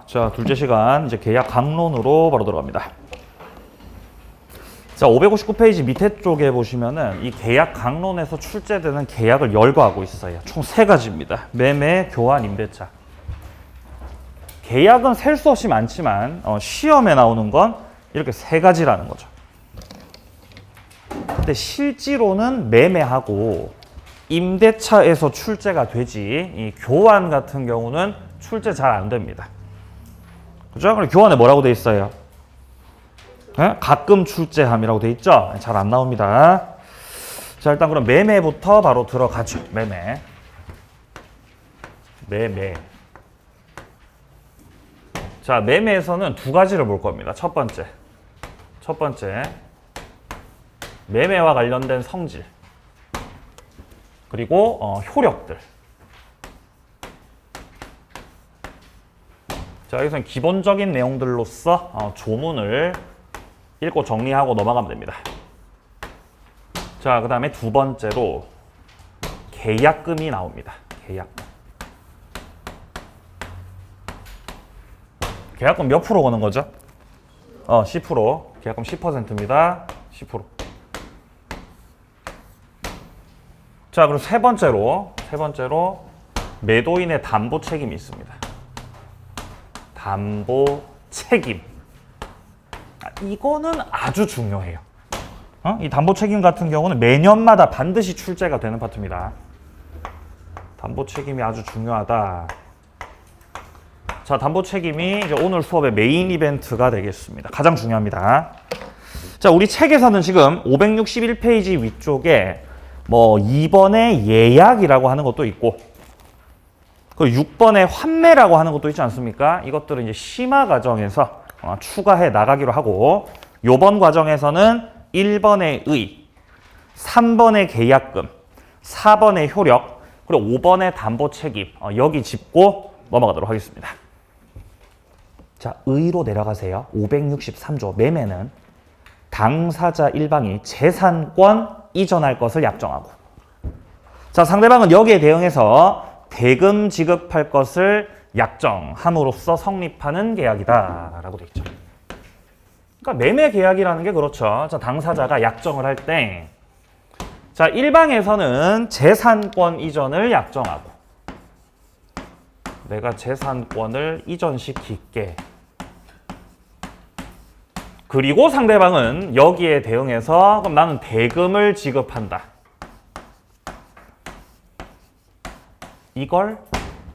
자, 둘째 시간 이제 계약 강론으로 바로 들어갑니다. 자, 559페이지 밑에 쪽에 보시면은 이 계약 강론에서 출제되는 계약을 열거하고 있어요. 총 3가지입니다. 매매, 교환, 임대차. 계약은 셀 수 없이 많지만 시험에 나오는 건 이렇게 3가지라는 거죠. 근데 실제로는 매매하고 임대차에서 출제가 되지 이 교환 같은 경우는 출제 잘 안 됩니다. 그죠? 그럼 교환에 뭐라고 돼 있어요? 네? 가끔 출제함이라고 돼 있죠? 잘 안 나옵니다. 자, 일단 그럼 매매부터 바로 들어가죠. 매매. 자, 매매에서는 2가지를 볼 겁니다. 첫 번째, 매매와 관련된 성질, 그리고 효력들. 자, 여기서는 기본적인 내용들로서 조문을 읽고 정리하고 넘어가면 됩니다. 자, 그 다음에 2번째로 계약금이 나옵니다. 계약금 몇 프로 거는 거죠? 10%. 계약금 10%입니다. 10%. 자, 그리고 세 번째로 매도인의 담보 책임이 있습니다. 담보 책임. 이거는 아주 중요해요. 이 담보 책임 같은 경우는 매년마다 반드시 출제가 되는 파트입니다. 담보 책임이 아주 중요하다. 자, 담보 책임이 이제 오늘 수업의 메인 이벤트가 되겠습니다. 가장 중요합니다. 자, 우리 책에서는 지금 561페이지 위쪽에 뭐 2번의 예약이라고 하는 것도 있고 그 6번의 환매라고 하는 것도 있지 않습니까? 이것들은 이제 심화 과정에서 추가해 나가기로 하고 요번 과정에서는 1번의 의, 3번의 계약금, 4번의 효력, 그리고 5번의 담보 책임 여기 짚고 넘어가도록 하겠습니다. 자, 의로 내려가세요. 563조 매매는 당사자 일방이 재산권 이전할 것을 약정하고 자, 상대방은 여기에 대응해서 대금 지급할 것을 약정함으로써 성립하는 계약이다 라고 되어 있죠. 그러니까 매매 계약이라는 게 그렇죠. 자, 당사자가 약정을 할 때 자, 일방에서는 재산권 이전을 약정하고 내가 재산권을 이전시킬게. 그리고 상대방은 여기에 대응해서 그럼 나는 대금을 지급한다. 이걸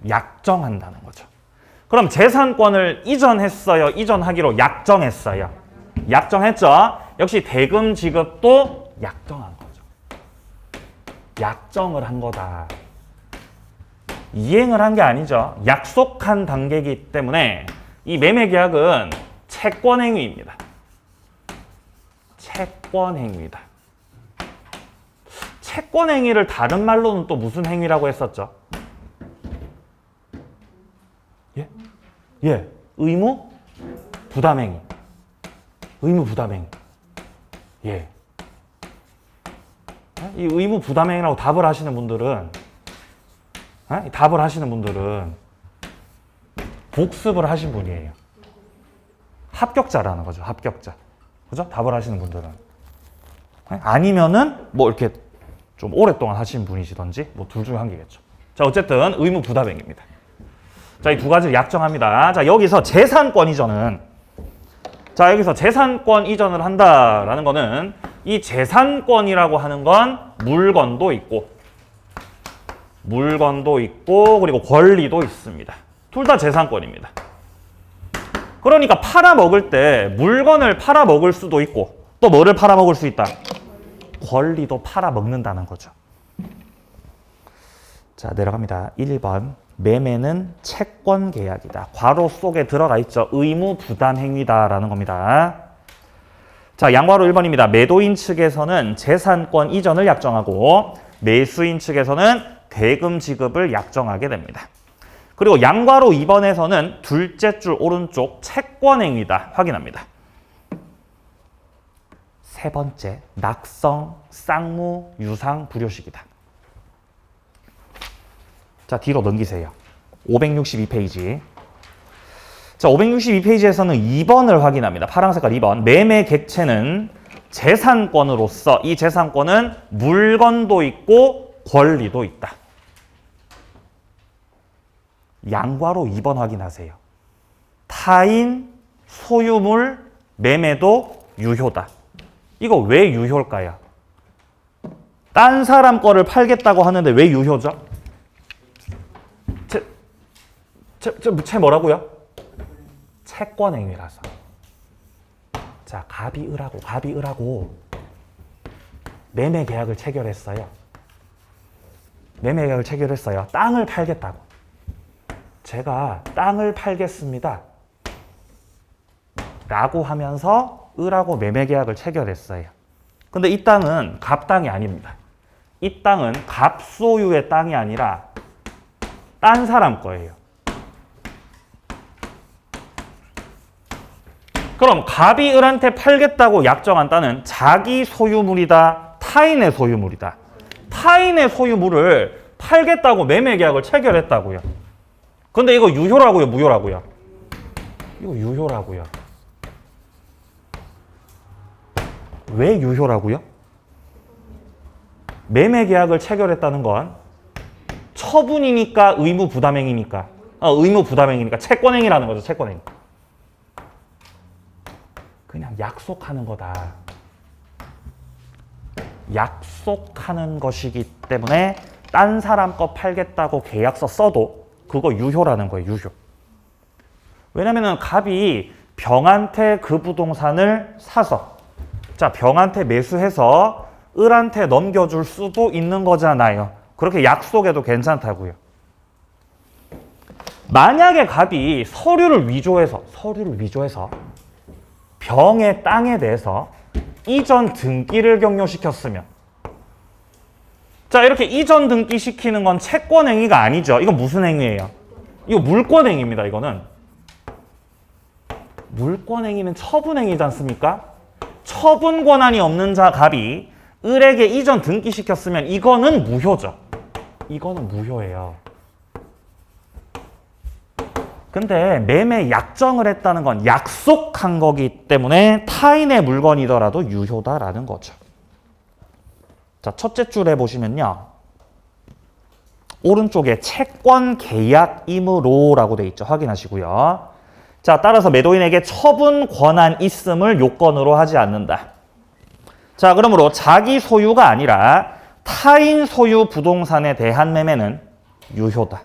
약정한다는 거죠. 그럼 재산권을 이전했어요? 이전하기로 약정했어요? 약정했죠? 역시 대금 지급도 약정한 거죠. 약정을 한 거다. 이행을 한 게 아니죠. 약속한 단계이기 때문에 이 매매계약은 채권행위입니다. 채권행위다. 채권행위를 다른 말로는 또 무슨 행위라고 했었죠? 예, 의무 부담행위. 의무 부담행위. 예. 이 의무 부담행위라고 답을 하시는 분들은 복습을 하신 분이에요. 합격자라는 거죠. 합격자. 그죠? 답을 하시는 분들은. 아니면은 뭐 이렇게 좀 오랫동안 하신 분이시던지 뭐 둘 중에 한 개겠죠. 자, 어쨌든 의무 부담행위입니다. 자, 이 2가지를 약정합니다. 자, 여기서 재산권 이전은 여기서 재산권 이전을 한다라는 거는 이 재산권이라고 하는 건 물건도 있고 그리고 권리도 있습니다. 둘 다 재산권입니다. 그러니까 팔아먹을 때 물건을 팔아먹을 수도 있고 또 뭐를 팔아먹을 수 있다? 권리도 팔아먹는다는 거죠. 자, 내려갑니다. 1번 매매는 채권 계약이다. 괄호 속에 들어가 있죠. 의무 부담 행위다라는 겁니다. 자, 양괄호 1번입니다. 매도인 측에서는 재산권 이전을 약정하고 매수인 측에서는 대금 지급을 약정하게 됩니다. 그리고 양괄호 2번에서는 둘째 줄 오른쪽 채권 행위다 확인합니다. 세 번째, 낙성, 쌍무, 유상, 불효식이다. 자, 뒤로 넘기세요. 562페이지. 자, 562페이지에서는 2번을 확인합니다. 파란 색깔 2번. 매매 객체는 재산권으로서 이 재산권은 물건도 있고 권리도 있다. 양과로 2번 확인하세요. 타인 소유물 매매도 유효다. 이거 왜 유효일까요? 딴 사람 거를 팔겠다고 하는데 왜 유효죠? 제 뭐라고요? 채권행위라서. 자, 갑이 을하고 매매 계약을 체결했어요. 매매 계약을 체결했어요. 땅을 팔겠다고. 제가 땅을 팔겠습니다. 라고 하면서 을하고 매매 계약을 체결했어요. 근데 이 땅은 갑 땅이 아닙니다. 이 땅은 갑 소유의 땅이 아니라 딴 사람 거예요. 그럼 갑이 을한테 팔겠다고 약정한 땅은 자기 소유물이다, 타인의 소유물이다. 타인의 소유물을 팔겠다고 매매 계약을 체결했다고요. 근데 이거 유효라고요, 무효라고요? 이거 유효라고요. 왜 유효라고요? 매매 계약을 체결했다는 건 처분이니까 의무 부담행위니까. 의무 부담행위니까 채권행위라는 거죠, 채권행위. 그냥 약속하는 거다. 약속하는 것이기 때문에 딴 사람 거 팔겠다고 계약서 써도 그거 유효라는 거예요, 유효. 왜냐면은 갑이 병한테 그 부동산을 사서, 자, 병한테 매수해서 을한테 넘겨줄 수도 있는 거잖아요. 그렇게 약속해도 괜찮다고요. 만약에 갑이 서류를 위조해서 병의 땅에 대해서 이전 등기를 격려시켰으면, 자, 이렇게 이전 등기 시키는 건 채권행위가 아니죠. 이건 무슨 행위예요? 이거 물권행위입니다. 이거는 물권행위는 처분행위지 않습니까? 처분 권한이 없는 자 갑이 을에게 이전 등기 시켰으면 이거는 무효죠. 이거는 무효예요. 근데 매매 약정을 했다는 건 약속한 거기 때문에 타인의 물건이더라도 유효다라는 거죠. 자, 첫째 줄에 보시면요. 오른쪽에 채권 계약이므로라고 돼 있죠. 확인하시고요. 자, 따라서 매도인에게 처분 권한 있음을 요건으로 하지 않는다. 자, 그러므로 자기 소유가 아니라 타인 소유 부동산에 대한 매매는 유효다.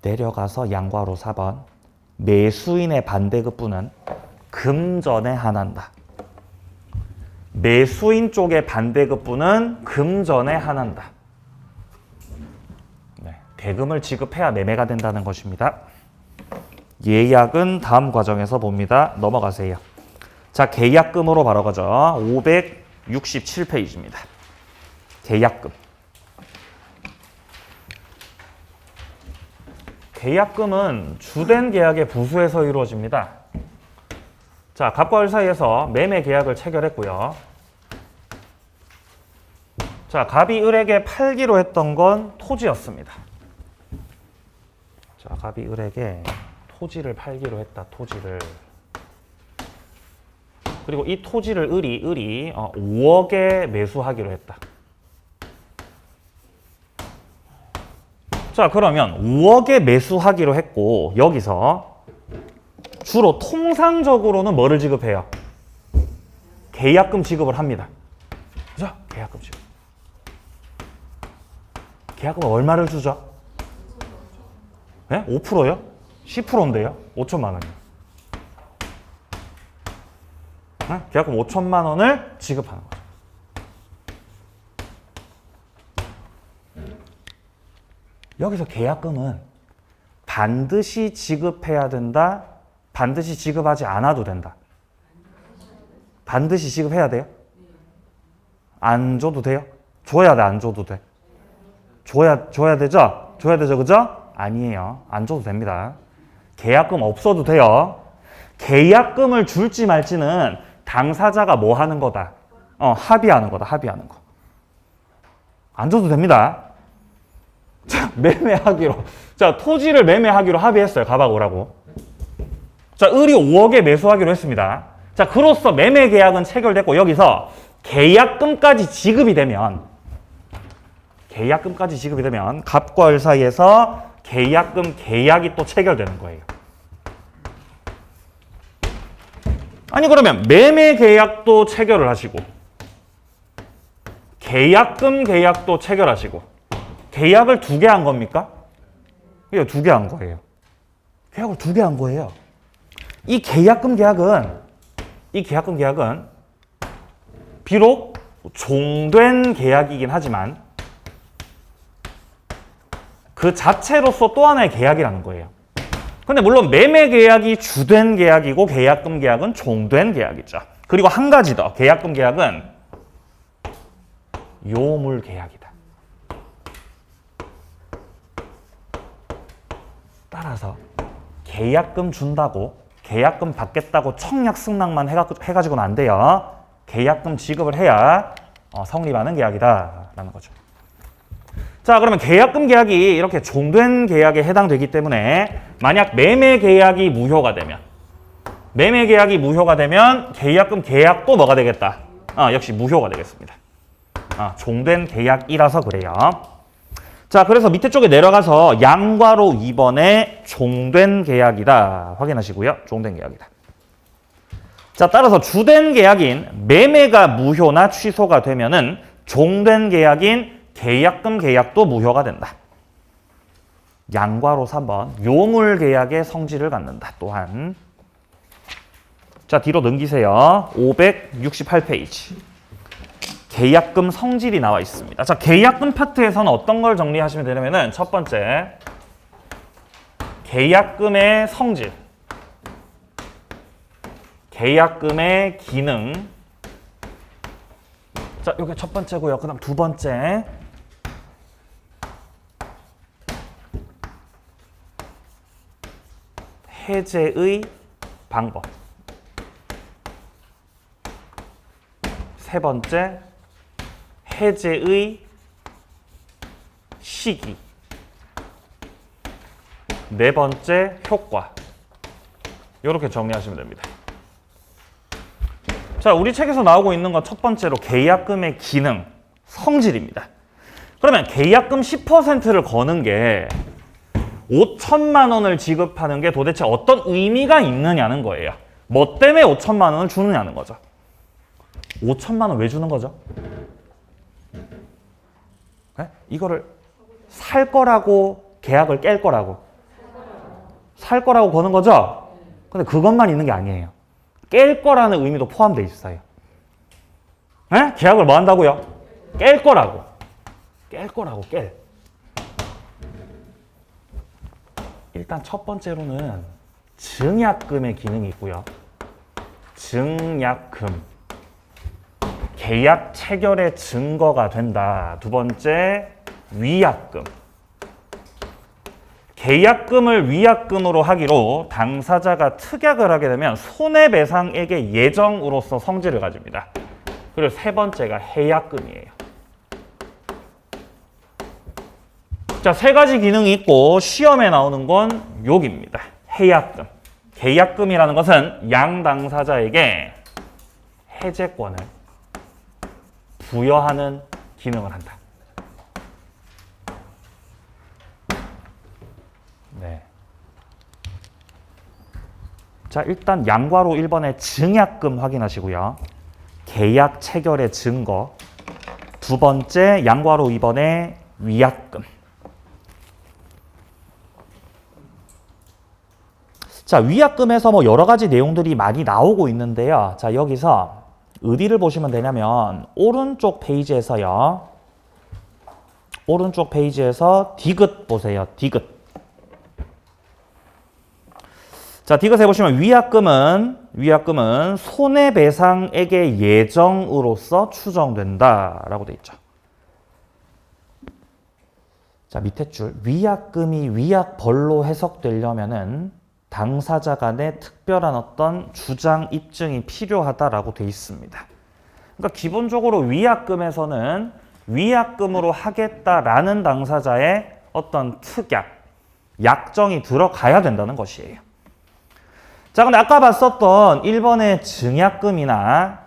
내려가서 양과로 4번. 매수인의 반대급부는 금전에 한한다. 매수인 쪽의 반대급부는 금전에 한한다. 네, 대금을 지급해야 매매가 된다는 것입니다. 예약은 다음 과정에서 봅니다. 넘어가세요. 자, 계약금으로 바로 가죠. 567페이지입니다. 계약금. 계약금은 주된 계약의 부수에서 이루어집니다. 자, 갑과 을 사이에서 매매 계약을 체결했고요. 자, 갑이 을에게 팔기로 했던 건 토지였습니다. 자, 갑이 을에게 토지를 팔기로 했다. 토지를. 그리고 이 토지를 을이 5억에 매수하기로 했다. 자, 그러면 5억에 매수하기로 했고 여기서 주로 통상적으로는 뭐를 지급해요? 계약금 지급을 합니다. 그죠? 계약금 지급. 계약금은 얼마를 주죠? 네? 5%요? 10%인데요? 5천만 원이요. 네? 계약금 5천만 원을 지급하는 거죠. 여기서 계약금은 반드시 지급해야 된다. 반드시 지급하지 않아도 된다. 반드시 지급해야 돼요? 안 줘도 돼요? 줘야 돼, 안 줘도 돼? 줘야 되죠? 줘야 되죠, 그죠? 아니에요. 안 줘도 됩니다. 계약금 없어도 돼요. 계약금을 줄지 말지는 당사자가 뭐 하는 거다? 합의하는 거다, 합의하는 거. 안 줘도 됩니다. 자, 매매하기로. 자, 자, 토지를 매매하기로 합의했어요. 갑하고 오라고. 자, 을이 5억에 매수하기로 했습니다. 자, 그로써 매매 계약은 체결됐고 여기서 계약금까지 지급이 되면 갑과 을 사이에서 계약금 계약이 또 체결되는 거예요. 아니 그러면 매매 계약도 체결을 하시고 계약금 계약도 체결하시고 계약을 2개 한 겁니까? 예, 2개 한 거예요. 계약을 2개 한 거예요. 이 계약금 계약은 비록 종된 계약이긴 하지만 그 자체로서 또 하나의 계약이라는 거예요. 근데 물론 매매 계약이 주된 계약이고 계약금 계약은 종된 계약이죠. 그리고 한 가지 더, 계약금 계약은 요물 계약이다. 따라서 계약금 준다고 계약금 받겠다고 청약승낙만 해가지고는 안 돼요. 계약금 지급을 해야 성립하는 계약이다라는 거죠. 자, 그러면 계약금 계약이 이렇게 종된 계약에 해당되기 때문에 만약 매매 계약이 무효가 되면 계약금 계약도 뭐가 되겠다? 역시 무효가 되겠습니다. 종된 계약이라서 그래요. 자, 그래서 밑에 쪽에 내려가서 양괄호 2번에 종된 계약이다 확인하시고요. 종된 계약이다. 자, 따라서 주된 계약인 매매가 무효나 취소가 되면은 종된 계약인 계약금 계약도 무효가 된다. 양괄호 3번 요물 계약의 성질을 갖는다. 또한 자, 뒤로 넘기세요. 568페이지 계약금 성질이 나와 있습니다. 자, 계약금 파트에서는 어떤 걸 정리하시면 되냐면은 첫 번째 계약금의 성질, 계약금의 기능. 자, 이게 첫 번째고요. 그다음 두 번째 해제의 방법. 세 번째 해제의 시기. 네 번째 효과. 이렇게 정리하시면 됩니다. 자, 우리 책에서 나오고 있는 건 첫 번째로 계약금의 기능, 성질입니다. 그러면 계약금 10%를 거는 게 5천만 원을 지급하는 게 도대체 어떤 의미가 있느냐는 거예요. 뭐 때문에 5천만 원을 주느냐는 거죠. 5천만 원 왜 주는 거죠? 네? 이거를 살 거라고 계약을 깰 거라고 살 거라고 거는 거죠? 근데 그것만 있는 게 아니에요. 깰 거라는 의미도 포함되어 있어요. 네? 계약을 뭐 한다고요? 깰 거라고. 깰. 일단 첫 번째로는 증약금의 기능이 있고요. 증약금. 계약 체결의 증거가 된다. 두 번째, 위약금. 계약금을 위약금으로 하기로 당사자가 특약을 하게 되면 손해배상액의 예정으로서 성질을 가집니다. 그리고 세 번째가 해약금이에요. 자, 세 가지 기능이 있고 시험에 나오는 건 여기입니다. 해약금. 계약금이라는 것은 양 당사자에게 해제권을 부여하는 기능을 한다. 네. 자, 일단 양괄호 1번의 증약금 확인하시고요. 계약 체결의 증거. 두 번째 양괄호 2번의 위약금. 자, 위약금에서 뭐 여러 가지 내용들이 많이 나오고 있는데요. 자, 여기서 어디를 보시면 되냐면 오른쪽 페이지에서요. 오른쪽 페이지에서 디귿 보세요. 디귿. 자, 디귿에 보시면 위약금은 손해배상액의 예정으로서 추정된다라고 돼 있죠. 자, 밑에 줄 위약금이 위약벌로 해석되려면은 당사자 간의 특별한 어떤 주장 입증이 필요하다라고 돼 있습니다. 그러니까 기본적으로 위약금에서는 위약금으로 하겠다라는 당사자의 어떤 특약, 약정이 들어가야 된다는 것이에요. 자, 근데 아까 봤었던 1번의 증약금이나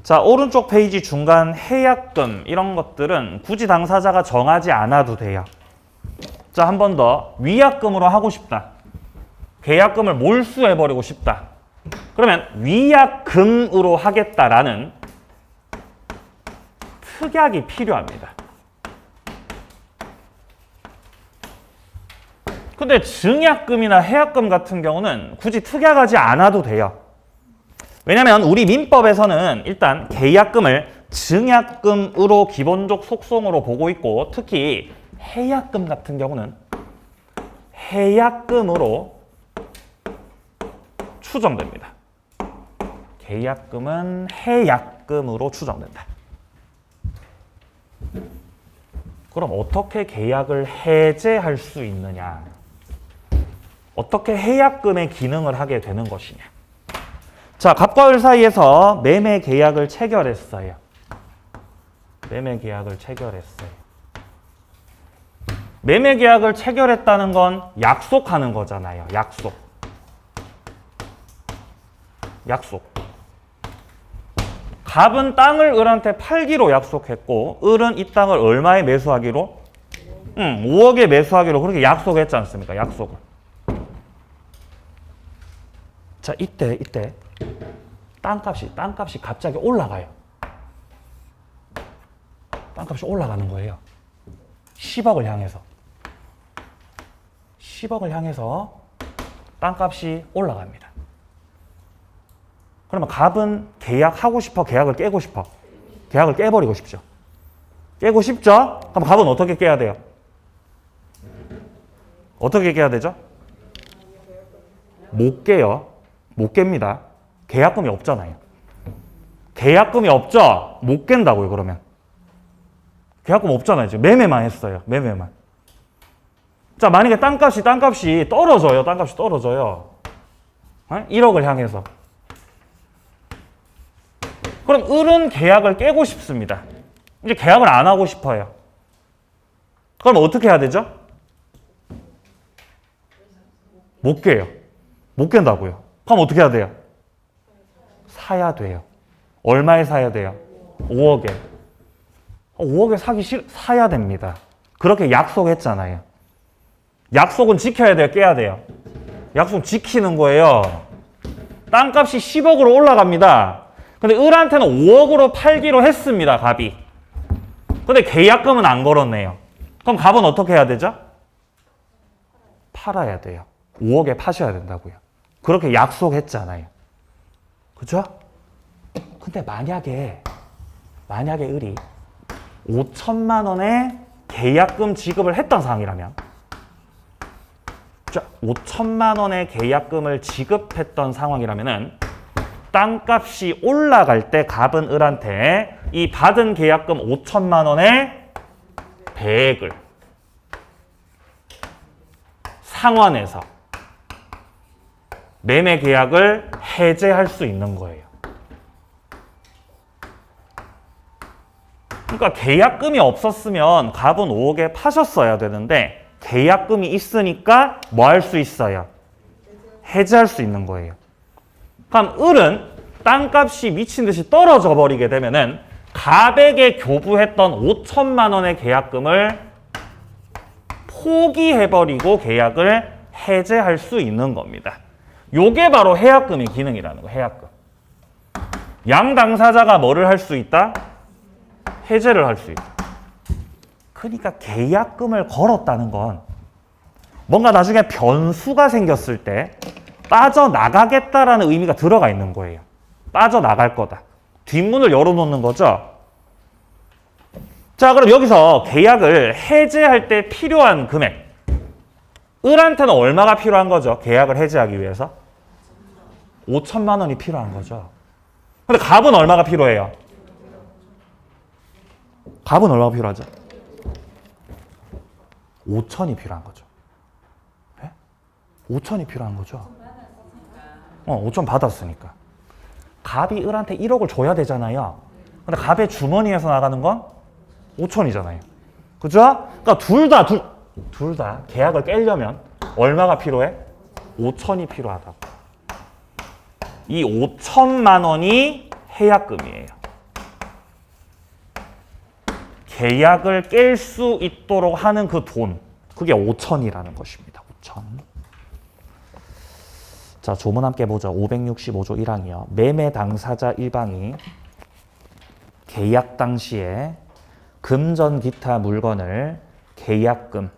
자, 오른쪽 페이지 중간 해약금 이런 것들은 굳이 당사자가 정하지 않아도 돼요. 자, 한 번 더. 위약금으로 하고 싶다. 계약금을 몰수해버리고 싶다. 그러면 위약금으로 하겠다라는 특약이 필요합니다. 근데 증약금이나 해약금 같은 경우는 굳이 특약하지 않아도 돼요. 왜냐하면 우리 민법에서는 일단 계약금을 증약금으로 기본적 속성으로 보고 있고 특히 해약금 같은 경우는 해약금으로 추정됩니다. 계약금은 해약금으로 추정된다. 그럼 어떻게 계약을 해제할 수 있느냐? 어떻게 해약금의 기능을 하게 되는 것이냐? 자, 갑과 을 사이에서 매매 계약을 체결했어요. 매매 계약을 체결했어요. 매매 계약을 체결했다는 건 약속하는 거잖아요. 약속. 갑은 땅을 을한테 팔기로 약속했고 을은 이 땅을 얼마에 매수하기로? 5억에 매수하기로 그렇게 약속했지 않습니까? 약속을. 자, 이때 땅값이 갑자기 올라가요. 땅값이 올라가는 거예요. 10억을 향해서. 10억을 향해서 땅값이 올라갑니다. 그러면 갑은 계약하고 싶어? 계약을 깨고 싶어? 계약을 깨버리고 싶죠. 깨고 싶죠? 그럼 갑은 어떻게 깨야 돼요? 어떻게 깨야 되죠? 못 깨요. 못 깹니다. 계약금이 없잖아요. 계약금이 없죠? 못 깬다고요, 그러면. 계약금 없잖아요. 지금 매매만 했어요. 매매만. 자, 만약에 땅값이 떨어져요. 땅값이 떨어져요. 1억을 향해서. 그럼 을은 계약을 깨고 싶습니다. 이제 계약을 안 하고 싶어요. 그럼 어떻게 해야 되죠? 못 깨요. 못 깬다고요. 그럼 어떻게 해야 돼요? 사야 돼요. 얼마에 사야 돼요? 5억에. 5억에 사야 됩니다. 그렇게 약속했잖아요. 약속은 지켜야 돼요? 깨야 돼요? 약속 지키는 거예요. 땅값이 10억으로 올라갑니다. 근데 을한테는 5억으로 팔기로 했습니다. 갑이. 근데 계약금은 안 걸었네요. 그럼 갑은 어떻게 해야 되죠? 팔아야 돼요. 5억에 파셔야 된다고요. 그렇게 약속했잖아요. 그죠? 근데 만약에 을이 5천만 원의 계약금 지급을 했던 상황이라면 5천만 원의 계약금을 지급했던 상황이라면은 땅값이 올라갈 때 갑은 을한테 이 받은 계약금 5천만 원의 배액을 상환해서 매매 계약을 해제할 수 있는 거예요. 그러니까 계약금이 없었으면 갑은 5억에 파셨어야 되는데 계약금이 있으니까 뭐 할 수 있어요? 해제할 수 있는 거예요. 그럼 을은 땅값이 미친 듯이 떨어져 버리게 되면은 갑에게 교부했던 5천만 원의 계약금을 포기해버리고 계약을 해제할 수 있는 겁니다. 요게 바로 해약금의 기능이라는 거예요. 해약금. 양 당사자가 뭐를 할 수 있다? 해제를 할 수 있다. 그러니까 계약금을 걸었다는 건 뭔가 나중에 변수가 생겼을 때 빠져나가겠다라는 의미가 들어가 있는 거예요. 빠져나갈 거다. 뒷문을 열어놓는 거죠. 자, 그럼 여기서 계약을 해제할 때 필요한 금액. 을한테는 얼마가 필요한 거죠? 계약을 해제하기 위해서? 5천만 원이 필요한 거죠. 근데 갑은 얼마가 필요해요? 갑은 얼마가 필요하죠? 5천이 필요한 거죠. 네? 5천이 필요한 거죠. 5천 받았으니까. 갑이 을한테 1억을 줘야 되잖아요. 근데 갑의 주머니에서 나가는 건 5천이잖아요. 그죠? 그러니까 둘 다 계약을 깨려면 얼마가 필요해? 5천이 필요하다고. 이 5천만 원이 해약금이에요. 계약을 깰 수 있도록 하는 그 돈, 그게 5천이라는 것입니다. 5천. 자, 조문 함께 보죠. 565조 1항이요. 매매 당사자 일방이 계약 당시에 금전 기타 물건을 계약금,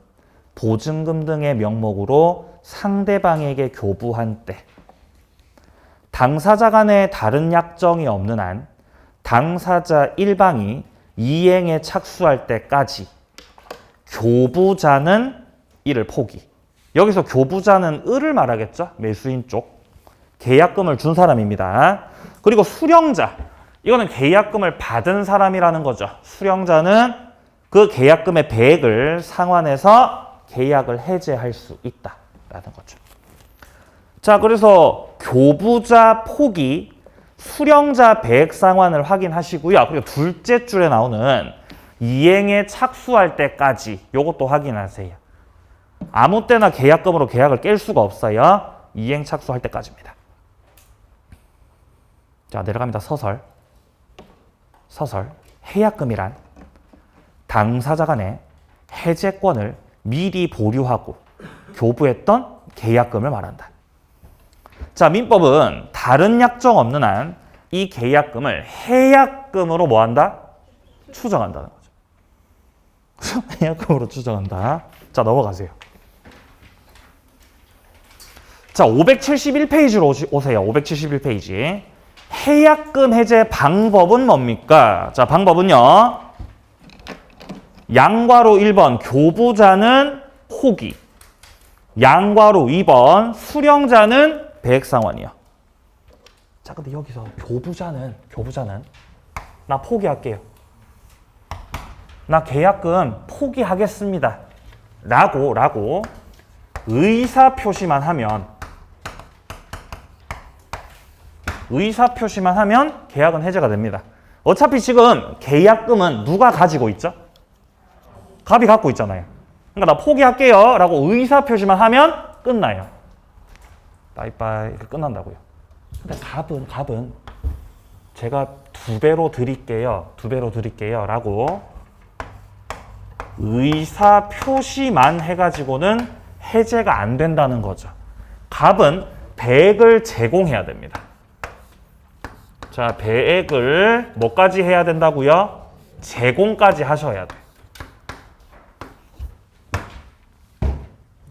보증금 등의 명목으로 상대방에게 교부한 때 당사자 간에 다른 약정이 없는 한 당사자 일방이 이행에 착수할 때까지 교부자는 이를 포기. 여기서 교부자는 을을 말하겠죠? 매수인 쪽. 계약금을 준 사람입니다. 그리고 수령자. 이거는 계약금을 받은 사람이라는 거죠. 수령자는 그 계약금의 배액을 상환해서 계약을 해제할 수 있다라는 거죠. 자, 그래서 교부자 포기, 수령자 배액 상환을 확인하시고요. 그리고 둘째 줄에 나오는 이행에 착수할 때까지 이것도 확인하세요. 아무 때나 계약금으로 계약을 깰 수가 없어요. 이행 착수할 때까지입니다. 자, 내려갑니다. 서설. 해약금이란 당사자 간에 해제권을 미리 보류하고 교부했던 계약금을 말한다. 자, 민법은 다른 약정 없는 한 이 계약금을 해약금으로 뭐한다? 추정한다는 거죠. 해약금으로 추정한다. 자, 넘어가세요. 자, 571페이지로 오세요. 571페이지. 해약금 해제 방법은 뭡니까? 자, 방법은요. 양괄호 1번 교부자는 포기. 양괄호 2번 수령자는 배액상환이요. 자, 근데 여기서 교부자는 나 포기할게요. 나 계약금 포기하겠습니다. 라고 의사표시만 하면 계약은 해제가 됩니다. 어차피 지금 계약금은 누가 가지고 있죠? 갑이 갖고 있잖아요. 그러니까 나 포기할게요 라고 의사표시만 하면 끝나요. 빠이빠이 이렇게 끝난다고요. 근데 갑은 제가 2배로 드릴게요 라고 의사표시만 해가지고는 해제가 안 된다는 거죠. 갑은 배액을 제공해야 됩니다. 자, 배액을 뭐까지 해야 된다고요? 제공까지 하셔야 돼.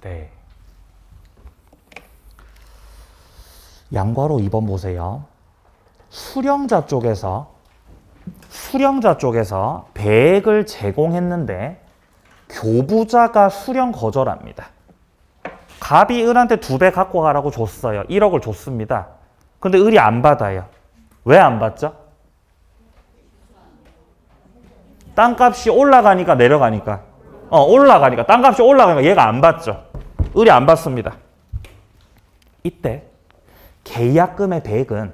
네. 양괄호 2번 보세요. 수령자 쪽에서 배액을 제공했는데 교부자가 수령 거절합니다. 갑이 을한테 2배 갖고 가라고 줬어요. 1억을 줬습니다. 근데 을이 안 받아요. 왜 안 받죠? 땅값이 올라가니까 내려가니까. 올라가니까. 땅값이 올라가니까 얘가 안 받죠. 을이 안 받습니다. 이때 계약금의 배액은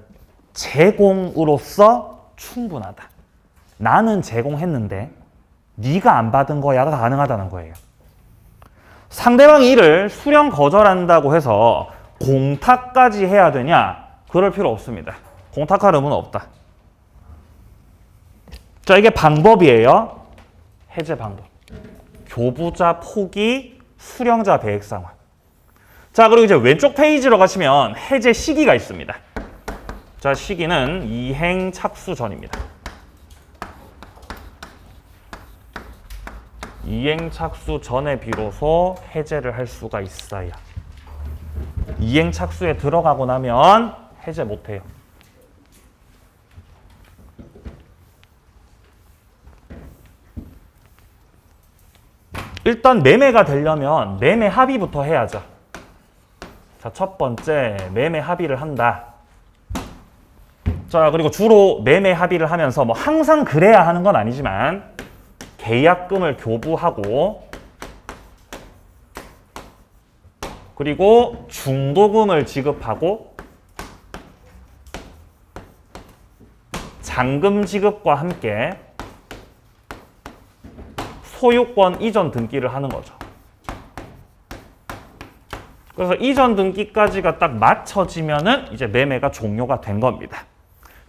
제공으로서 충분하다. 나는 제공했는데 네가 안 받은 거야가 가능하다는 거예요. 상대방이 이를 수령 거절한다고 해서 공탁까지 해야 되냐? 그럴 필요 없습니다. 공탁할 의무는 없다. 자, 이게 방법이에요. 해제 방법. 교부자 포기, 수령자 배액 상환. 자, 그리고 이제 왼쪽 페이지로 가시면 해제 시기가 있습니다. 자, 시기는 이행 착수 전입니다. 이행 착수 전에 비로소 해제를 할 수가 있어요. 이행 착수에 들어가고 나면 해제 못해요. 일단 매매가 되려면 매매 합의부터 해야죠. 자, 첫 번째 매매 합의를 한다. 자, 그리고 주로 매매 합의를 하면서 뭐 항상 그래야 하는 건 아니지만 계약금을 교부하고 그리고 중도금을 지급하고 잔금 지급과 함께 소유권 이전 등기를 하는 거죠. 그래서 이전 등기까지가 딱 맞춰지면은 이제 매매가 종료가 된 겁니다.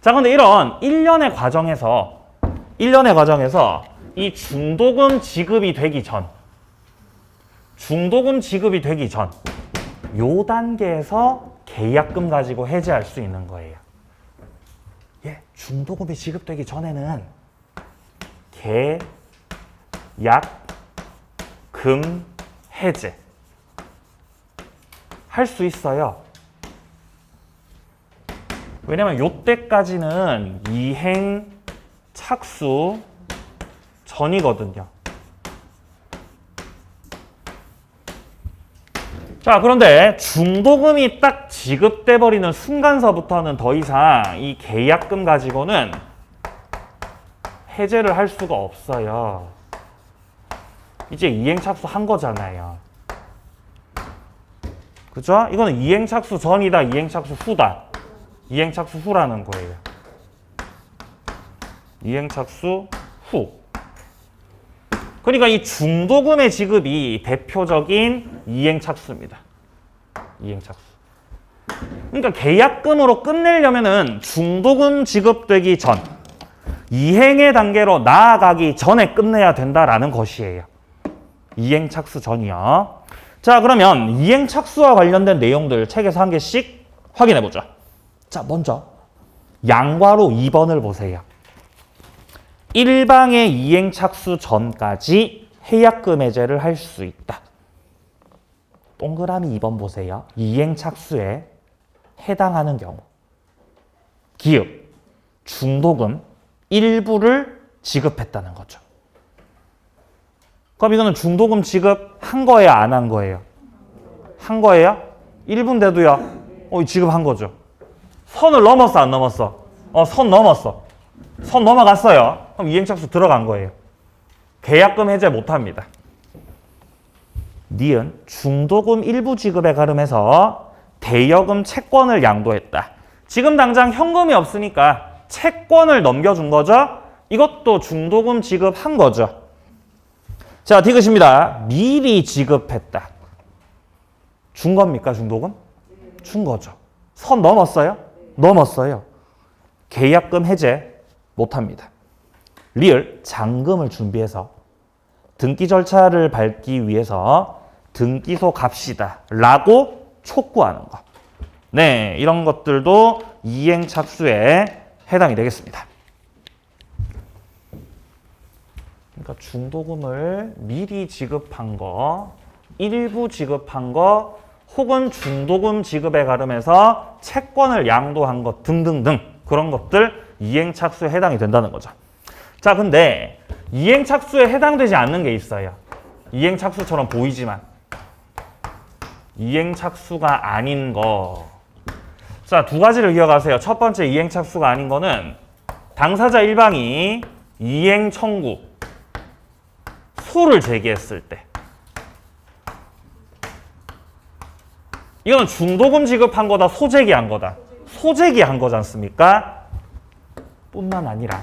자, 근데 이런 일련의 과정에서 이 중도금 지급이 되기 전 요 단계에서 계약금 가지고 해지할 수 있는 거예요. 예, 중도금이 지급되기 전에는 계약금 해제 할 수 있어요. 왜냐면 요때까지는 이행 착수 전이거든요. 자, 그런데 중도금이 딱 지급돼 버리는 순간서부터는 더 이상 이 계약금 가지고는 해제를 할 수가 없어요. 이제 이행 착수 한 거잖아요. 그죠? 이거는 이행 착수 전이다, 이행 착수 후다. 이행 착수 후라는 거예요. 이행 착수 후. 그러니까 이 중도금의 지급이 대표적인 이행 착수입니다. 이행 착수. 그러니까 계약금으로 끝내려면은 중도금 지급되기 전, 이행의 단계로 나아가기 전에 끝내야 된다라는 것이에요. 이행 착수 전이요. 자, 그러면 이행 착수와 관련된 내용들 책에서 한 개씩 확인해 보죠. 자, 먼저 양괄호 2번을 보세요. 일방의 이행 착수 전까지 해약금 해제를 할 수 있다. 동그라미 2번 보세요. 이행 착수에 해당하는 경우 기읍, 중도금 일부를 지급했다는 거죠. 그럼 이거는 중도금 지급한 거예요, 안 한 거예요? 한 거예요? 1분 돼도요. 지급한 거죠. 선을 넘었어, 안 넘었어? 선 넘었어. 선 넘어갔어요. 그럼 이행착수 들어간 거예요. 계약금 해제 못합니다. 니은 중도금 일부 지급에 가름해서 대여금 채권을 양도했다. 지금 당장 현금이 없으니까 채권을 넘겨준 거죠. 이것도 중도금 지급한 거죠. 자, 디귿입니다. 미리 지급했다. 준 겁니까, 중도금? 준 거죠. 선 넘었어요? 넘었어요. 계약금 해제 못합니다. 리을 잔금을 준비해서 등기 절차를 밟기 위해서 등기소 갑시다 라고 촉구하는 것. 네, 이런 것들도 이행 착수에 해당이 되겠습니다. 그러니까 중도금을 미리 지급한 거, 일부 지급한 거, 혹은 중도금 지급에 가름해서 채권을 양도한 것 등등등 그런 것들 이행착수에 해당이 된다는 거죠. 자, 근데 이행착수에 해당되지 않는 게 있어요. 이행착수처럼 보이지만 이행착수가 아닌 거. 자, 두 가지를 기억하세요. 첫 번째 이행착수가 아닌 거는 당사자 일방이 이행 청구 소를 제기했을 때 이거는 중도금 지급한 거다, 소제기한 거다. 소제기한 거지 않습니까? 뿐만 아니라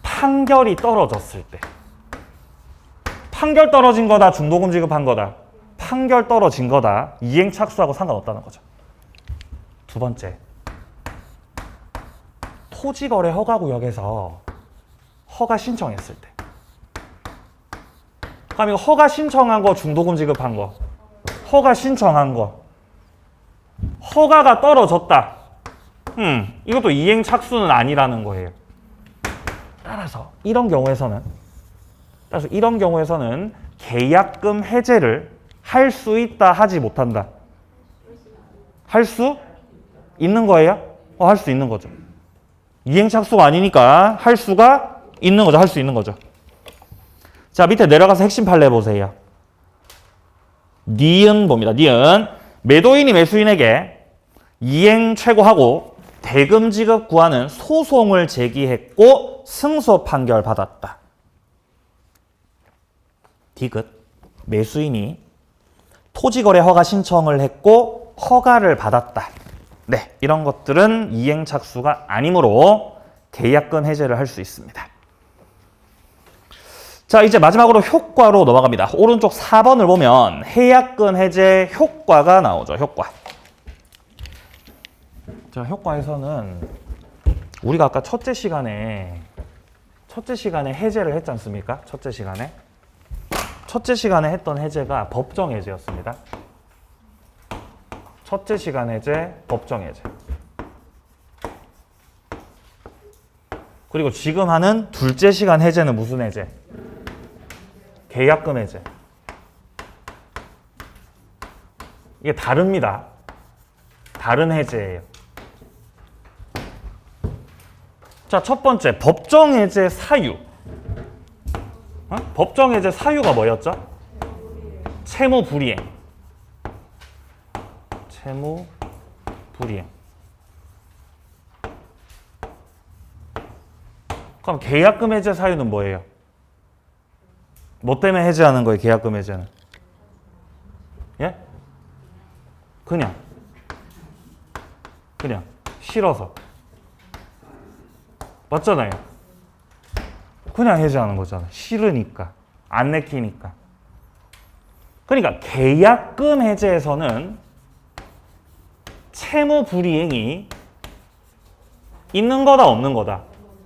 판결이 떨어졌을 때 판결 떨어진 거다, 중도금 지급한 거다. 판결 떨어진 거다. 이행착수하고 상관없다는 거죠. 두 번째, 토지거래 허가구역에서 허가 신청했을 때 그럼 이거 허가 신청한 거, 중도금 지급한 거, 허가 신청한 거, 허가가 떨어졌다. 이것도 이행 착수는 아니라는 거예요. 따라서 이런 경우에서는 계약금 해제를 할 수 있다, 하지 못한다. 할 수 있는 거예요? 할 수 있는 거죠. 이행 착수가 아니니까 할 수가 있는 거죠. 할 수 있는 거죠. 자, 밑에 내려가서 핵심 판례 보세요. 니은 봅니다. 니은 매도인이 매수인에게 이행 최고하고 대금 지급 구하는 소송을 제기했고 승소 판결 받았다. 디귿 매수인이 토지거래 허가 신청을 했고 허가를 받았다. 네, 이런 것들은 이행 착수가 아니므로 계약금 해제를 할 수 있습니다. 자, 이제 마지막으로 효과로 넘어갑니다. 오른쪽 4번을 보면 해약금 해제 효과가 나오죠. 효과. 자, 효과에서는 우리가 아까 첫째 시간에 해제를 했지 않습니까? 첫째 시간에 했던 해제가 법정 해제였습니다. 첫째 시간 해제, 법정 해제. 그리고 지금 하는 둘째 시간 해제는 무슨 해제? 계약금 해제. 이게 다릅니다. 다른 해제예요. 자, 첫 번째 법정 해제 사유. 법정 해제 사유가 뭐였죠? 채무 불이행. 채무 불이행. 그럼 계약금 해제 사유는 뭐예요? 뭐 때문에 해제하는 거예요? 계약금 해제는? 예? 그냥 싫어서. 맞잖아요. 그냥 해제하는 거잖아요. 싫으니까. 안 내키니까. 그러니까 계약금 해제에서는 채무 불이행이 있는 거다 없는 거다?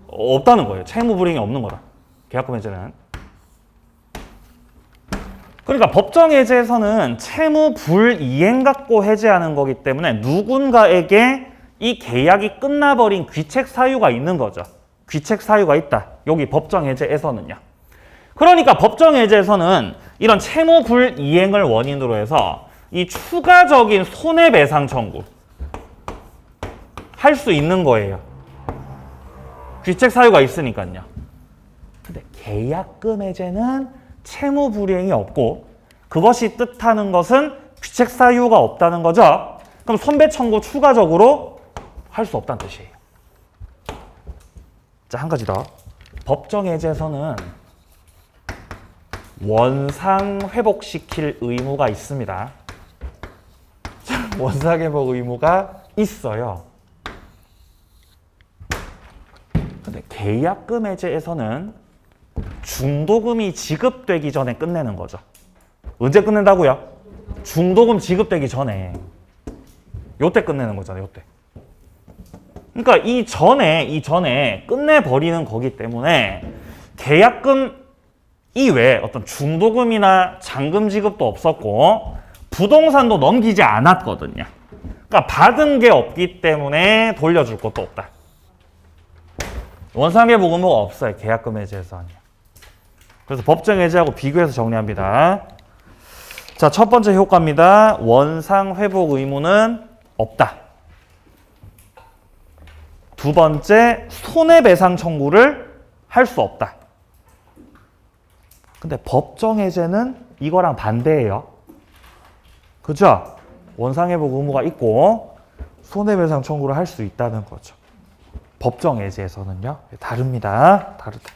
없다는 거예요. 채무 불이행이 없는 거다. 계약금 해제는. 그러니까 법정 해제에서는 채무 불이행 갖고 해제하는 거기 때문에 누군가에게 이 계약이 끝나버린 귀책 사유가 있는 거죠. 귀책 사유가 있다. 여기 법정 해제에서는요. 그러니까 법정 해제에서는 이런 채무 불이행을 원인으로 해서 이 추가적인 손해배상 청구 할 수 있는 거예요. 귀책 사유가 있으니까요. 근데 계약금 해제는 채무 불이행이 없고 그것이 뜻하는 것은 귀책 사유가 없다는 거죠. 그럼 손배 청구 추가적으로 할 수 없다는 뜻이에요. 자, 한 가지 더. 법정 해제에서는 원상 회복시킬 의무가 있습니다. 원상 회복 의무가 있어요. 근데 계약금 해제에서는 중도금이 지급되기 전에 끝내는 거죠. 언제 끝낸다고요? 중도금 지급되기 전에. 요때 끝내는 거잖아요. 요때. 그러니까 이 전에 끝내버리는 거기 때문에 계약금 이외에 어떤 중도금이나 잔금 지급도 없었고 부동산도 넘기지 않았거든요. 그러니까 받은 게 없기 때문에 돌려줄 것도 없다. 원상회복 의무가 없어요. 계약금 해제에서는요. 그래서 법정 해제하고 비교해서 정리합니다. 자, 첫 번째 효과입니다. 원상회복 의무는 없다. 두 번째, 손해배상 청구를 할 수 없다. 근데 법정 해제는 이거랑 반대예요. 그죠? 원상회복 의무가 있고 손해배상 청구를 할 수 있다는 거죠. 법정 해제에서는요. 다릅니다. 다르다.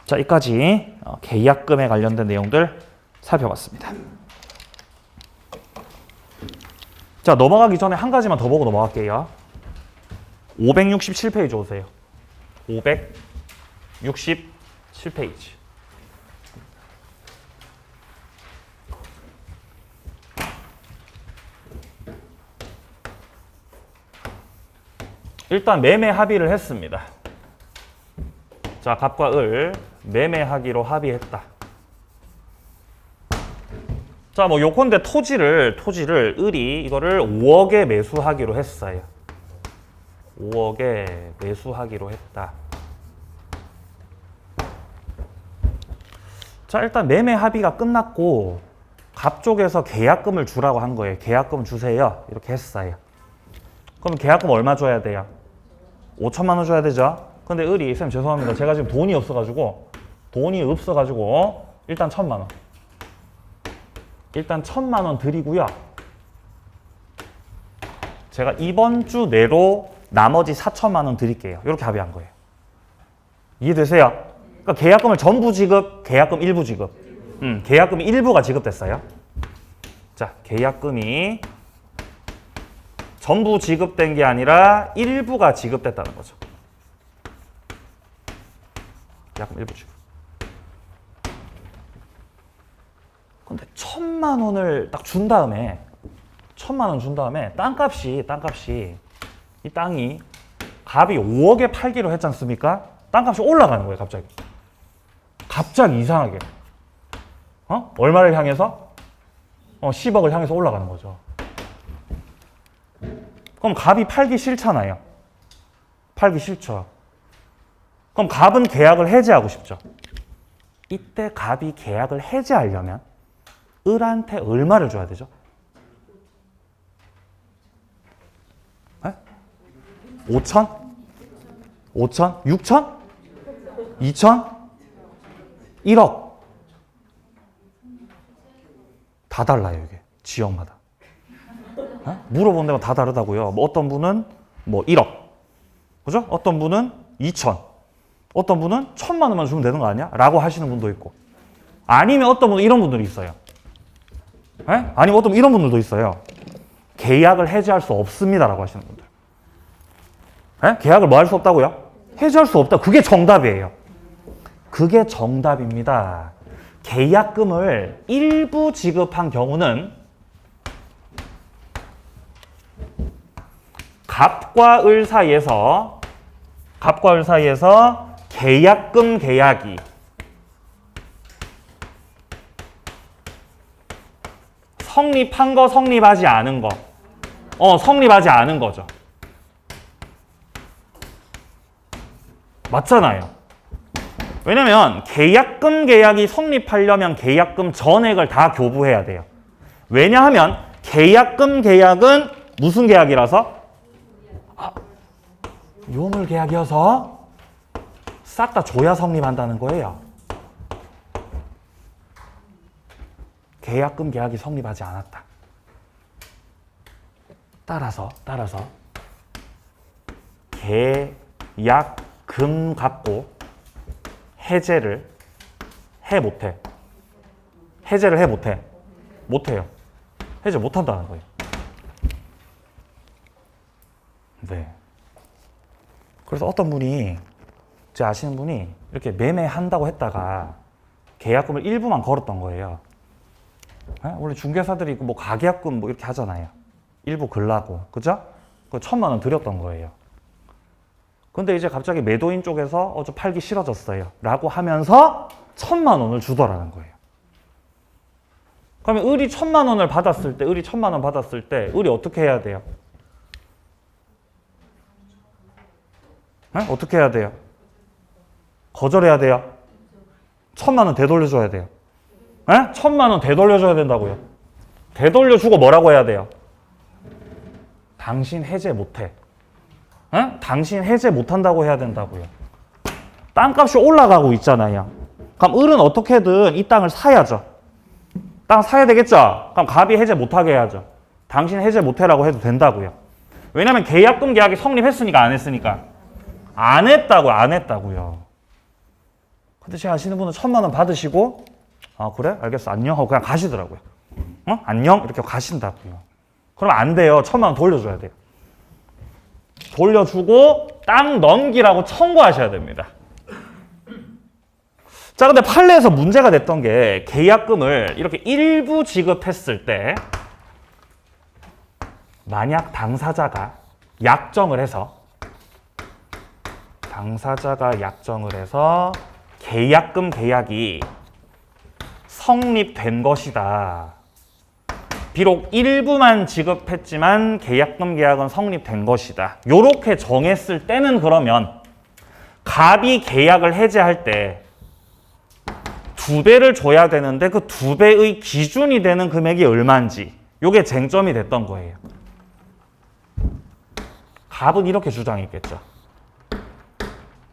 자, 여기까지 계약금에 관련된 내용들 살펴봤습니다. 자, 넘어가기 전에 한 가지만 더 보고 넘어갈게요. 567페이지 오세요. 567페이지. 일단 매매 합의를 했습니다. 자, 갑과 을 매매하기로 합의했다. 자, 뭐 요컨대 토지를 을이 이거를 5억에 매수하기로 했어요. 5억에 매수하기로 했다. 자, 일단 매매 합의가 끝났고 갑 쪽에서 계약금을 주라고 한 거예요. 계약금 주세요. 이렇게 했어요. 그럼 계약금 얼마 줘야 돼요? 5천만 원 줘야 되죠? 근데 을이 쌤 죄송합니다. 제가 지금 돈이 없어가지고 일단 1,000만 원. 일단 1,000만 원 드리고요. 제가 이번 주 내로 나머지 4천만 원 드릴게요. 이렇게 합의한 거예요. 이해되세요? 그러니까 계약금을 전부 지급, 계약금 일부 지급. 계약금이 일부가 지급됐어요. 자, 계약금이 전부 지급된 게 아니라 일부가 지급됐다는 거죠. 계약금 일부 지급. 근데 1,000만 원을 딱 준 다음에 1,000만 원 준 다음에 땅값이 이 땅이 갑이 5억에 팔기로 했지 않습니까? 땅값이 올라가는 거예요, 갑자기 이상하게. 얼마를 향해서? 10억을 향해서 올라가는 거죠. 그럼 갑이 팔기 싫잖아요. 팔기 싫죠. 그럼 갑은 계약을 해지하고 싶죠. 이때 갑이 계약을 해지하려면 을한테 얼마를 줘야 되죠? 5천? 5천? 6천? 2천? 1억? 다 달라요, 이게. 지역마다. 물어본 데가 다 다르다고요. 뭐 어떤 분은 뭐 1억. 그죠? 어떤 분은 2천. 어떤 분은 1,000만 원만 주면 되는 거 아니야? 라고 하시는 분도 있고. 아니면 어떤 분은 이런 분들이 있어요. 아니면 어떤 이런 분들도 있어요. 계약을 해지할 수 없습니다. 라고 하시는 분들. 계약을 뭐 할 수 없다고요? 해지할 수 없다. 그게 정답이에요. 그게 정답입니다. 계약금을 일부 지급한 경우는 갑과 을 사이에서 계약금 계약이 성립한 거, 성립하지 않은 거. 성립하지 않은 거죠. 맞잖아요. 왜냐면 계약금 계약이 성립하려면 계약금 전액을 다 교부해야 돼요. 왜냐하면 계약금 계약은 무슨 계약이라서? 유물 계약이어서 싹 다 줘야 성립한다는 거예요. 계약금 계약이 성립하지 않았다. 따라서 계약금 갖고 해제를 해 못해? 해제를 해 못해? 못해요. 해제 못한다는 거예요. 네. 그래서 어떤 분이, 제 아시는 분이 이렇게 매매한다고 했다가 계약금을 일부만 걸었던 거예요. 원래 중개사들이 뭐 가계약금 뭐 이렇게 하잖아요. 일부 걸라고. 그죠? 그 1,000만 원 드렸던 거예요. 근데 이제 갑자기 매도인 쪽에서 저 팔기 싫어졌어요. 라고 하면서 1,000만 원을 주더라는 거예요. 그러면 을이 1,000만 원을 받았을 때, 을이 어떻게 해야 돼요? 어떻게 해야 돼요? 거절해야 돼요? 1,000만 원 되돌려줘야 돼요. 1,000만 원 되돌려줘야 된다고요. 되돌려주고 뭐라고 해야 돼요? 당신 해제 못해. 당신 해제 못한다고 해야 된다고요. 땅값이 올라가고 있잖아요. 그럼 을은 어떻게든 이 땅을 사야죠. 땅 사야 되겠죠? 그럼 갑이 해제 못하게 해야죠. 당신 해제 못해라고 해도 된다고요. 왜냐면 계약금 계약이 성립했으니까 안 했으니까? 안 했다고요. 근데 제 아시는 분은 1,000만 원 받으시고 그래? 알겠어. 안녕 하고 그냥 가시더라고요. 안녕? 이렇게 가신다고요. 그럼 안 돼요. 1,000만 원 돌려줘야 돼요. 돌려주고 땅 넘기라고 청구하셔야 됩니다. 자, 근데 판례에서 문제가 됐던 게 계약금을 이렇게 일부 지급했을 때 만약 당사자가 약정을 해서 계약금 계약이 성립된 것이다. 비록 일부만 지급했지만 계약금 계약은 성립된 것이다. 요렇게 정했을 때는 그러면 갑이 계약을 해지할 때 2배를 줘야 되는데 그 2배의 기준이 되는 금액이 얼마인지 요게 쟁점이 됐던 거예요. 갑은 이렇게 주장했겠죠.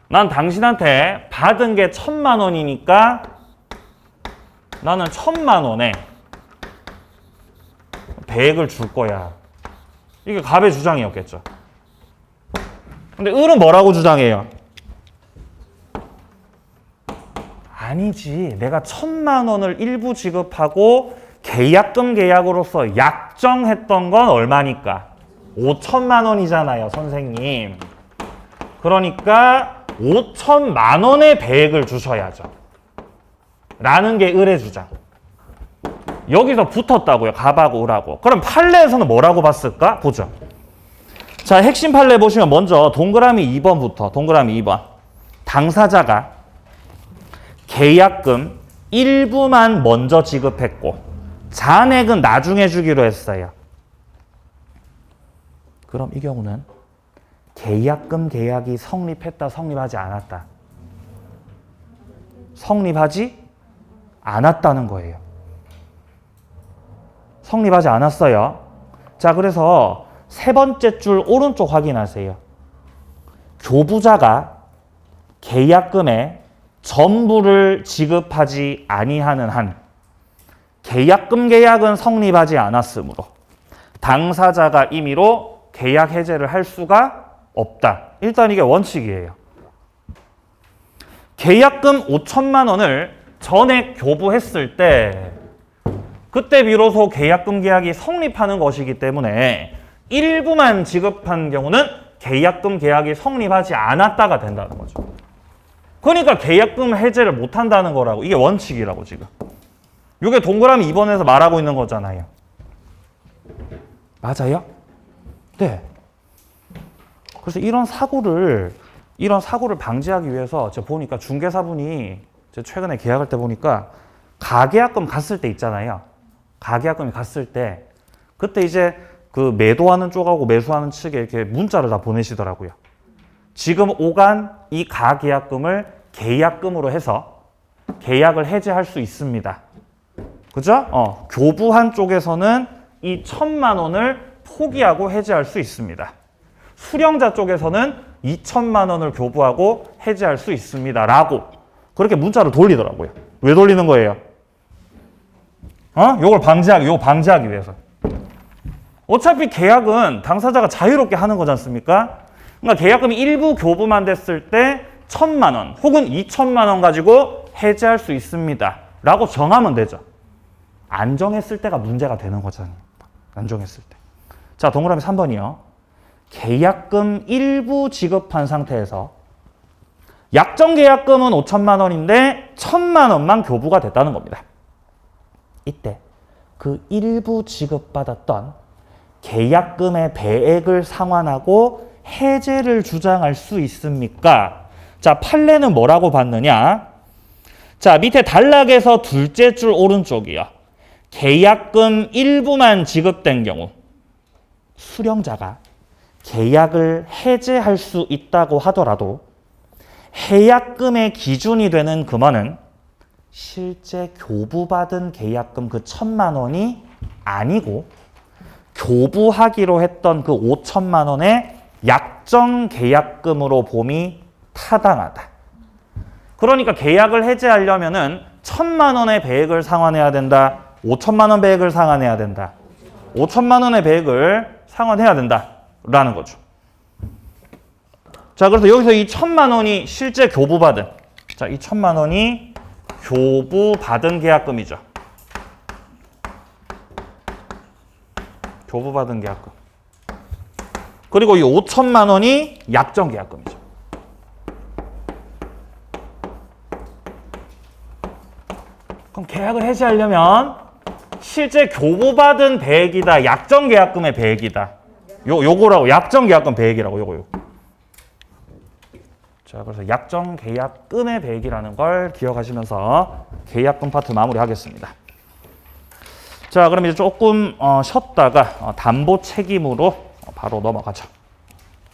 난 당신한테 받은 게 1,000만 원이니까 나는 1,000만 원에 배액을 줄 거야. 이게 갑의 주장이었겠죠. 근데 을은 뭐라고 주장해요? 아니지. 내가 1,000만 원을 일부 지급하고 계약금 계약으로서 약정했던 건 얼마니까? 5,000만 원이잖아요, 선생님. 그러니까 5,000만 원의 배액을 주셔야죠. 라는 게 을의 주장. 여기서 붙었다고요. 갑하고 을하고. 그럼 판례에서는 뭐라고 봤을까? 보죠. 자, 핵심 판례 보시면 먼저 동그라미 2번부터 동그라미 2번. 당사자가 계약금 일부만 먼저 지급했고 잔액은 나중에 주기로 했어요. 그럼 이 경우는 계약금 계약이 성립했다, 성립하지 않았다? 성립하지 않았다는 거예요. 성립하지 않았어요. 자, 그래서 세 번째 줄 오른쪽 확인하세요. 교부자가 계약금의 전부를 지급하지 아니하는 한 계약금 계약은 성립하지 않았으므로 당사자가 임의로 계약 해제를 할 수가 없다. 일단 이게 원칙이에요. 계약금 5천만 원을 전액 교부했을 때 그때 비로소 계약금 계약이 성립하는 것이기 때문에 일부만 지급한 경우는 계약금 계약이 성립하지 않았다가 된다는 거죠. 그러니까 계약금 해제를 못 한다는 거라고. 이게 원칙이라고 지금. 이게 동그라미 2번에서 말하고 있는 거잖아요. 맞아요? 네. 그래서 이런 사고를 방지하기 위해서 제가 보니까 중개사분이 제가 최근에 계약할 때 보니까 가계약금 갔을 때 있잖아요. 가계약금이 갔을 때 그때 이제 그 매도하는 쪽하고 매수하는 측에 이렇게 문자를 다 보내시더라고요. 지금 오간 이 가계약금을 계약금으로 해서 계약을 해제할 수 있습니다. 그죠? 교부한 쪽에서는 이 1,000만 원을 포기하고 해제할 수 있습니다. 수령자 쪽에서는 2,000만 원을 교부하고 해제할 수 있습니다. 라고 그렇게 문자를 돌리더라고요. 왜 돌리는 거예요? 요걸 방지하기 위해서. 어차피 계약은 당사자가 자유롭게 하는 거지 않습니까? 그러니까 계약금이 일부 교부만 됐을 때 1,000만 원 혹은 2,000만 원 가지고 해제할 수 있습니다. 라고 정하면 되죠. 안 정했을 때가 문제가 되는 거잖아요. 안 정했을 때. 자, 동그라미 3번이요. 계약금 일부 지급한 상태에서 약정 계약금은 5천만 원인데 1,000만 원만 교부가 됐다는 겁니다. 이때 그 일부 지급받았던 계약금의 배액을 상환하고 해제를 주장할 수 있습니까? 자, 판례는 뭐라고 봤느냐? 자, 밑에 단락에서 둘째 줄 오른쪽이요. 계약금 일부만 지급된 경우 수령자가 계약을 해제할 수 있다고 하더라도 해약금의 기준이 되는 금원은 실제 교부받은 계약금 그 1,000만 원이 아니고 교부하기로 했던 그 5천만 원의 약정 계약금으로 봄이 타당하다. 그러니까 계약을 해제하려면은 1,000만 원의 배액을 상환해야 된다. 5천만 원 배액을 상환해야 된다. 5천만 원의 배액을 상환해야 된다라는 거죠. 자, 그래서 여기서 이 1,000만 원이 실제 교부받은, 자, 이 1,000만 원이 교부받은 계약금이죠. 교부받은 계약금. 그리고 이 5천만 원이 약정 계약금이죠. 그럼 계약을 해지하려면 실제 교부받은 배액이다, 약정 계약금의 배액이다. 요거라고, 약정 계약금 배액이라고, 요거. 자, 그래서 약정 계약금의 배액이라는 걸 기억하시면서 계약금 파트 마무리하겠습니다. 자, 그럼 이제 조금 쉬었다가 담보 책임으로 바로 넘어가죠.